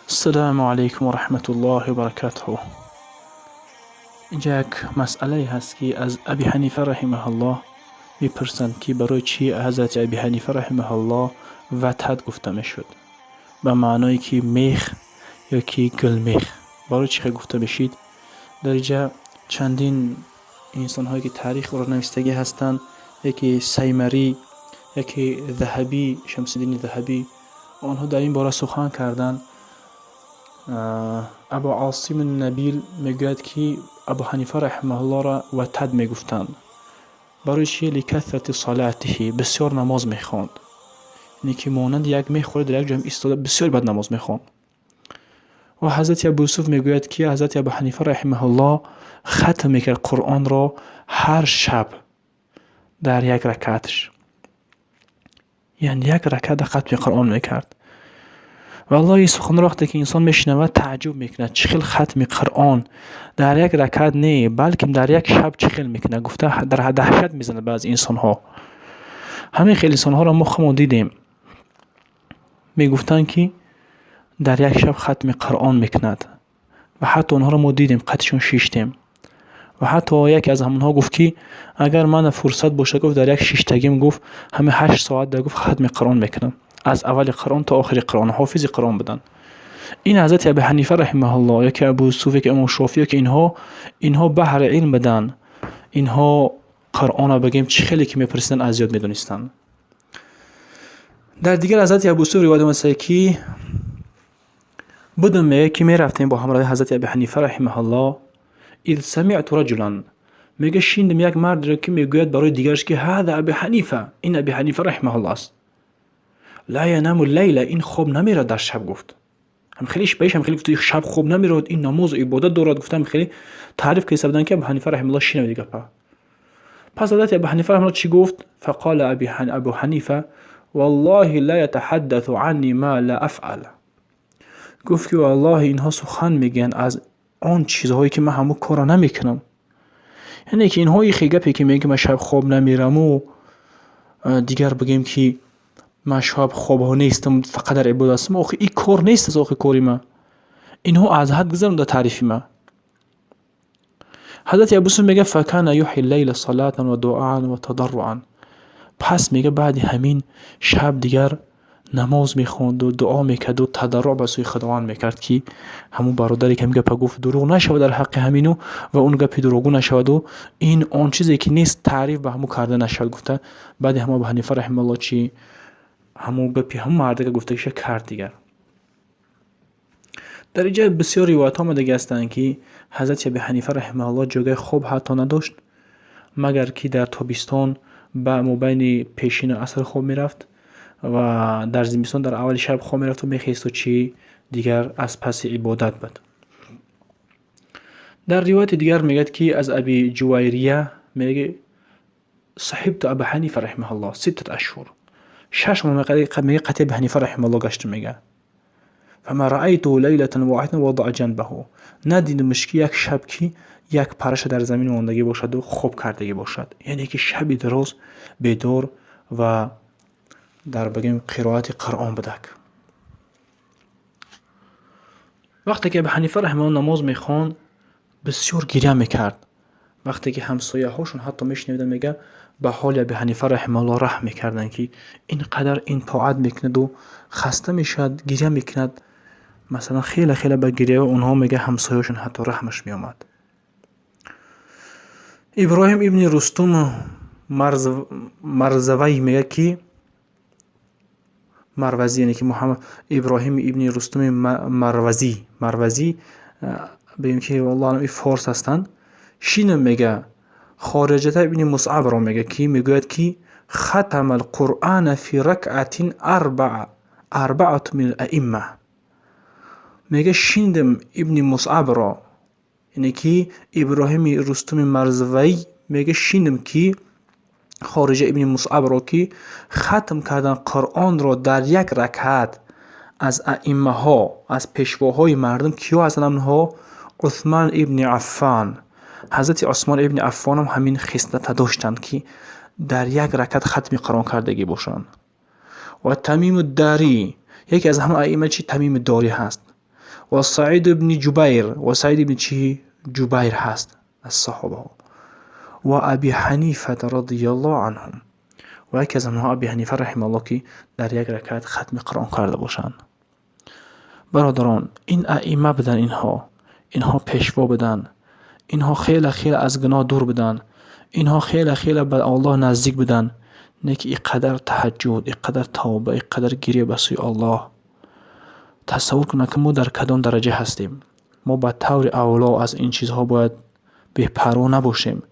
السلام علیکم و رحمت الله و برکاته. اینجا یک مسئله هست که از ابی حنیفه رحمه الله میپرسند که برای چی حضرت ابی حنیفه رحمه الله وتد گفته میشد، به معنای که میخ یا که گلمیخ برای چی گفته بشید. در اینجا چندین انسان هایی که تاریخ را نوشتگی هستند، یکی سیمری، یکی ذهبی، شمس الدین ذهبی، آنها در این باره سخن کردند. ابو عاصم النبیل میگوید که ابو حنیفه رحمه الله را وتد میگفتند. برای چی؟ لکثرت صلاته، بسیار نماز میخواند، یعنی که مانند یک میخوره در یک جمع ایستاده بسیار بد نماز میخواند. و حضرت ابو یوسف میگوید که حضرت ابو حنیفه رحمه الله ختم میکرد قرآن را هر شب در یک رکعتش، یعنی یک رکعت ختم قرآن میکرد. والله این سخن را وقتی که انسان میشنود تعجب میکنه، چخیل ختم قرآن در یک رکعت نه بلکه در یک شب چخیل میکنه. گفته در دهشت میزنه بعض انسان ها. همین خیلی انسان ها را مخمون دیدیم میگفتن که در یک شب ختم قرآن میکند و حتی اونها را ما دیدیم قدشون شیشتیم. و حتی یک از همونها گفت که اگر من فرصت باشه، گفت در یک شیشتگیم گفت همه 8 ساعت در گفت ختم قرآن میکنم، از اول قرآن تا آخر قرآن، حافظ قرآن بدن. این حضرت ابی حنیفه رحمه الله یا که ابو یوسف یا که امام شافعی که اینها بحر علم بدن، اینها قرآن را بگیم چه خیلی که میپرسیدن از یاد میدونستن. در دیگر حضرت ابو یوسف روایت اومده که بدون میگه که میرفتیم با همراه حضرت ابی حنیفه رحمه الله، اذ سمعت رجلا، میگه شیندم یک مرد را که میگوید برای دیگرش که هذا ابی حنیفه، این ابی حنیفه رحمه الله است. لا ینام اللیل، این خواب نمیره در شب. گفت هم خیلیش بهش هم خیلی گفت شب خواب نمیرود، این نماز عبادت دارد. گفتم خیلی تعریف که سبدن که ابو حنیفه رحمه الله شینه دیگه. پس حضرت ابو حنیفه رحمه الله چی گفت؟ فقال ابو حنیفه والله لا يتحدث عني ما لا افعل. گفت که والله اینها سخن میگن از آن چیزهایی که من همو کارا نمیکنم. یعنی که اینها خیلی گپی که میگه من شب خواب نمیرم و دیگر بگیم که من شب خواب ها نیستم فقط در عبادت هستم، آخه این کار نیست از آخه کاری من. اینها از حد گذرم در تعریفی من. حضرت ابو یوسف میگه فکان یحیی اللیل صلاة و دعاء و تضرعا. پس میگه بعد همین شب دیگر نماز میخوند و دعا میکرد و تضرع به سوی خداوند میکرد که همون برادری که میگه گفت دروغ نشود در حق همینو و اون گپی دروغ نشود و این اون چیزی که نیست تعریف به همو کرده نشود. گفته بعد همو ابو حنیفه رحمه الله چی همون گپی هم مرده که گفته که کرد دیگر. در اینجا بسیار روایت ها آمده هستند که حضرت ابی حنیفه رحمه الله جگه خوب حتی نداشت مگر که در تابستان با مبین پیشین عصر خوب میرفت و در زمستان در اول شب خوب میرفت و میخیست و چی دیگر از پس عبادت بود. در روایت دیگر میگه که از ابی جوایریه میگه صحبت ابی حنیفه رحمه الله 6 اشهر، 6 ماه میگه قطع ابی حنیفه رحمه الله گشت. میگه فما رأيته ليلة واحدة وضع جنبه، ندیدمش که یک شب که یک پرش در زمین ماندگی باشد و خوب کردگی باشد، یعنی که شبی دراز بیدار و در بگیم قرائت قرآن بدک. وقتی که ابی حنیفه رحمه الله نماز میخواند بسیار گریه میکرد. وقتی که همسایه هاشون حتی میشنیدن میگه به حال ابی حنیفه رحمه الله رحم میکردن که اینقدر این طاعت میکند و خسته میشد گریه میکند. مثلا خیلی خیلی به گریه اونها میگه همسایه هاشون حتی رحمش میامد. ابراهیم ابن رستم مرزوی میگه که مروزی، یعنی که محمد ابراهیم ابن رستم مروزی بگیم که والله این فارس هستند. شین میگه خارجه ابن مصعب را میگه که میگوید که ختم القرآن فی رکعت اربعه من الائمه. میگه شیندم ابن مصعب را، یعنی که ابراهیم رستم مرزوی میگه شیندم که خارجه ابن مصعب را که ختم کردن قرآن را در یک رکعت از ائمه ها، از پیشواهای مردم. کیا هستند اونها؟ عثمان ابن عفان. حضرت عثمان ابن عفان هم همین خصلت داشتند که در یک رکعت ختم قرآن کردگی باشند. و تمیم الداری، یکی از همه ائمه چی تمیم الداری هست. و سعید ابن جبیر و سعید ابن چی؟ جبیر هست از صحابه و ابی حنیفه رضی الله عنهم و یکی از آنها ابی حنیفه رحمه الله که در یک رکعت ختم قرآن کرده باشند. برادران این ائمه بدن، اینها پیشوا بدن، اینها خیلی خیلی از گناه دور بدن، اینها خیلی خیلی به الله نزدیک بدن، نه که اینقدر تهجد، اینقدر توبه، اینقدر گریه به سوی الله. تصور کنه که ما در کدام درجه هستیم. ما به طور اولا از این چیزها باید بی‌پروا نباشیم.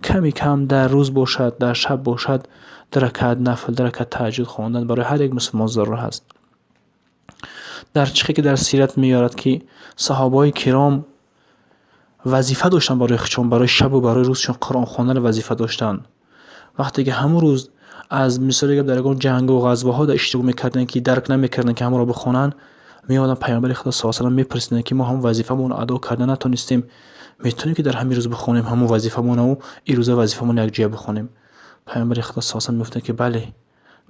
کمی کم در روز باشد، در شب باشد، در رکعت نفل، در رکعت تهجد خواندن برای هر یک مسلمان ضروری است. در چیزی که در سیرت میارد که صحابه کرام وظیفه داشتن برای خودشون، برای شب و برای روزشون قرآن خواندن وظیفه داشتن. وقتی که همون روز از مثلا در اون جنگ و غزوه ها در اشتباه میکردن که درک نمیکردن که همون را بخونن، میادن پیامبر خدا صلی الله علیه و آله میپرسیدن که ما هم وظیفه‌مون ادا کردن نتونستیم، میتونیم که در همین روز بخونیم همون وظیفه‌مون و این روز وظیفه‌مون یک جای بخونیم؟ پیامبر خدا صلی الله علیه و آله میگفت که بله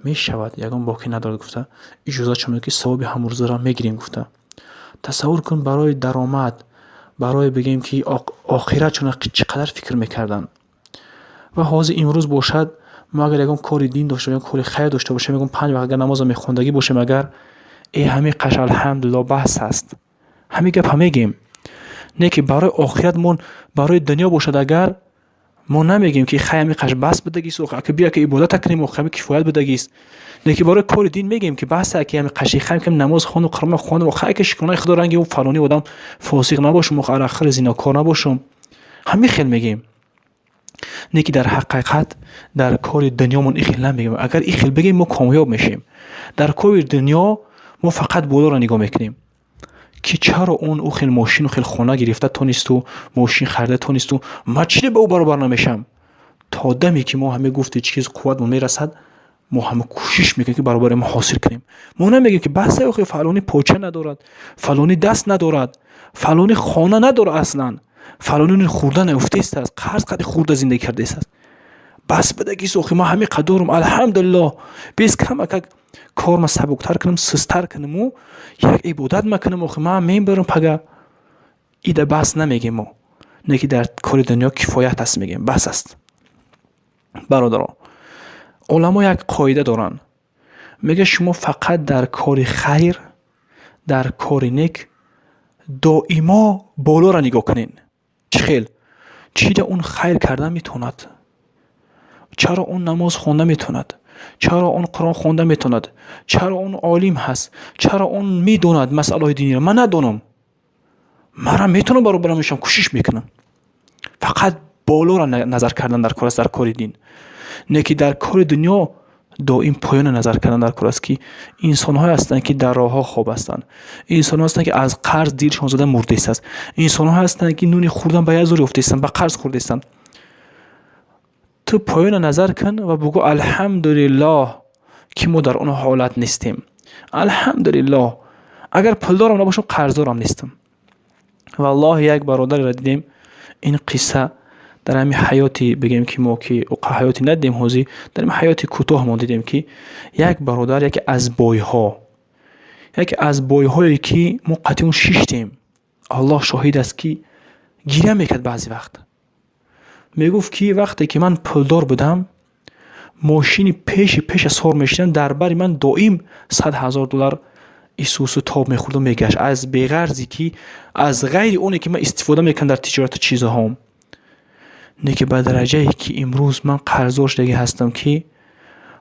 میشود، یگان باقی ندارد. گفته اجازه چون که ثواب همون روز را میگیریم. گفته تصور کن برای درآمد، برای بگیم که آخرت چون چقدر فکر میکردن. و حاضر امروز باشد ما اگر یگان کار دین داشته باشیم، کار خیر داشته باشیم، میگم 5 وقت اگر نماز میخوندگی باشیم، اگر این همه قش الحمدلله بحث است، همه گپ میگیم، نه که برای آخرتمون برای دنیا باشد. اگر ما نمیگیم که خیلی قش بس بدگیست و که بیا که عبادت کنیم و خیلی کفایت بدگیست، نه که برای کار دین میگیم که بس که همه قشی خیلی که نماز خوند و قرآن خوند و خیلی که شکرانه خدا رنگی و فلانی آدم فاسق نباشم و آخر زیناکار نباشم، همین خیلی میگیم، نه که در حقیقت در کار دنیامون این خیلی نمیگیم. اگر این خیلی بگیم ما کامیاب میشیم. در کار دنیا ما فقط بالا را نگاه میکنیم که چرا او خیلی ماشین و خیلی خونه گرفته تونست و ماشین خریده تونست و ما چی به او برابر نمیشم. تا دمی که ما همه گفته چیز قوت میرسد، ما همه کوشش میکنیم که برابر ما حاصل کنیم. ما نمیگیم که بس اخی فلانی پوچه ندارد، فلانی دست ندارد، فلانی خانه نداره، اصلا فلانی خورده نیفته است، قرض قد خورده زندگی کرده است. بس بدگی سوخی ما همه قدرم الحمدلله بیس کم اک کار ما سبکتر کنم، سستر کنم و یک عبادت میکنم و ما میبرم پگه ایده بس نمیگیم. ما نه که در کار دنیا کفایت است میگیم، بس است. برادران علما یک قاعده دارن، میگه شما فقط در کار خیر، در کار نیک دائما بالا را نگاه کنین. چرا اون خیر کرده میتوند، چرا اون نماز خونده میتوند، چرا اون قرآن خونده میتوند، چرا اون عالم هست، چرا اون میدوند مسئله دینی را من ندونم، من میتونم برابر میشم، کوشش میکنم. فقط بالا را نظر کردن در کار دین، نه که در کار دنیا دائم پایان نظر کردن در کار است. که انسان ها هستند که در راه ها خواب هستند، انسان ها هستند که از قرض دیرشان زده مرده است، انسان ها هستند که نون خوردن به یزوری افته است، به قرض خورده است. تو پایان نظر کن و بگو الحمدلله که ما در اون حالت نیستیم. الحمدلله اگر پولدارم نباشم قرضدارم نیستم. والله یک برادر را دیدیم، این قصه در همین حیاتی بگیم که ما که حیاتی ندیدیم، حوزی در همین حیاتی کوتاه ما دیدیم که یک برادر یکی از بایهایی که ما قطعی اون شیشتیم، الله شاهد است که گیره میکرد. بعضی وقت میگفت که وقتی که من پولدار بودم ماشینی پیش سوار میشدم، در بر من دائم $100,000 ایسوس و تاب میخورد و میگشت از بیغرضی که از غیر اونی که من استفاده میکنم در تجارت چیزهام. نه که به درجه ای که امروز من قرضدار شدگی هستم که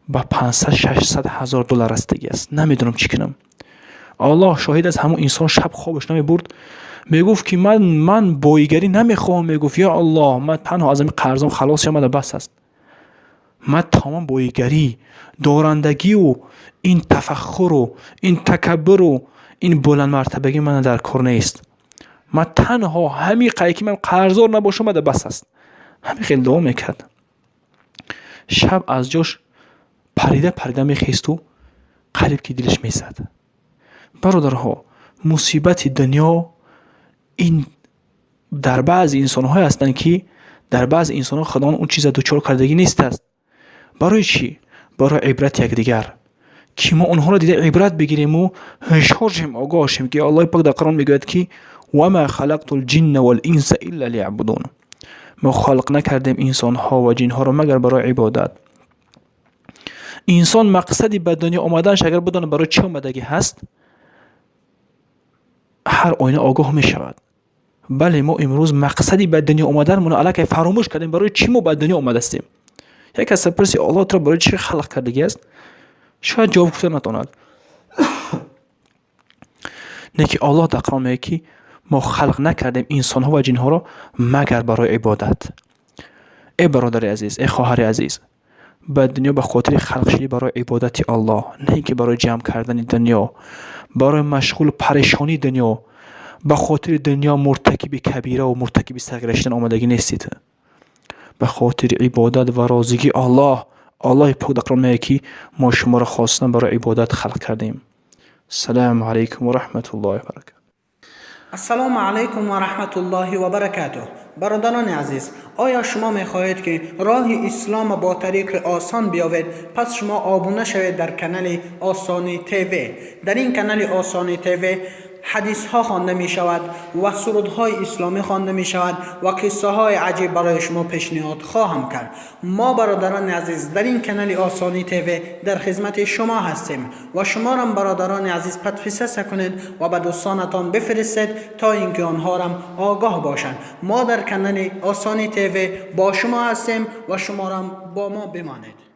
با $500,000-600,000 رسیدگی است، نمیدونم چی کنم. الله شاهد است همون انسان شب خوابش نمیبرد، میگفت که من بایگری نمیخوام. میگفت یا الله من تنها از این قرضم خلاص شدم، بس است. من تمام بایگری، دارندگی و این تفخر و این تکبر و این بلند مرتبگی من در کار نیست. من تنها همین قایکی من قرضدار نباشم بس است. همین خیلی دعا میکرد. شب از جاش پریده میخیست و قلب که دلش میزد. برادرها مصیبت دنیا این در بعض انسان های هستند که در بعض انسان ها خداوند اون چیز دوچار کردگی نیست است. برای چی؟ برای عبرت یکدیگر که ما اونها را دیده عبرت بگیریم و هشیار شیم، آگاه شیم که الله پاک در قرآن میگوید که و ما خلقت الجن والانس الا لیعبدون. ما خلق نکردیم انسان ها و جن ها را مگر برای عبادت. انسان مقصدی به دنیا آمدنش اگر بدونه برای چه آمدگی هست، هر آینه آگاه می شود. بله ما امروز مقصدی به دنیا آمدنمون الکی فراموش کردیم برای چی ما به دنیا آمده استیم. یک کس پرسی الله تو برای چی خلق کردگی است، شاید جواب گفته نتواند. نه که الله در قرآن میگه که ما خلق نکردیم انسان ها و جن ها را مگر برای عبادت. ای برادر عزیز، ای خواهر عزیز، به دنیا به خاطر خلق شدی برای عبادت الله، نه که برای جمع کردن دنیا، برای مشغول پریشانی دنیا، به خاطر دنیا مرتکب کبیره و مرتکب صغیره شدن آمدگی نیستید. به خاطر عبادت و رازگی الله پاک در قرآن میگه که ما شما را خواستن برای عبادت خلق کردیم. السلام علیکم و رحمت الله و برکاته. السلام علیکم و رحمت الله و برکاته. برادران عزیز، آیا شما می‌خواهید که راه اسلام با طریق آسان بیاید؟ پس شما آبونه شوید در کانال آسانی تیوی. در این کانال آسانی تیوی حدیث ها خوانده می شود و سرود های اسلامی خوانده می شود و قصه های عجیب برای شما پیشنهاد خواهم کرد. ما برادران عزیز در این کانال آسانی تیوی در خدمت شما هستیم و شما را برادران عزیز پتفیسه کنید و به دوستانتان بفرستید تا اینکه آنها را آگاه باشند. ما در کانال آسانی تیوی با شما هستیم و شما را با ما بمانید.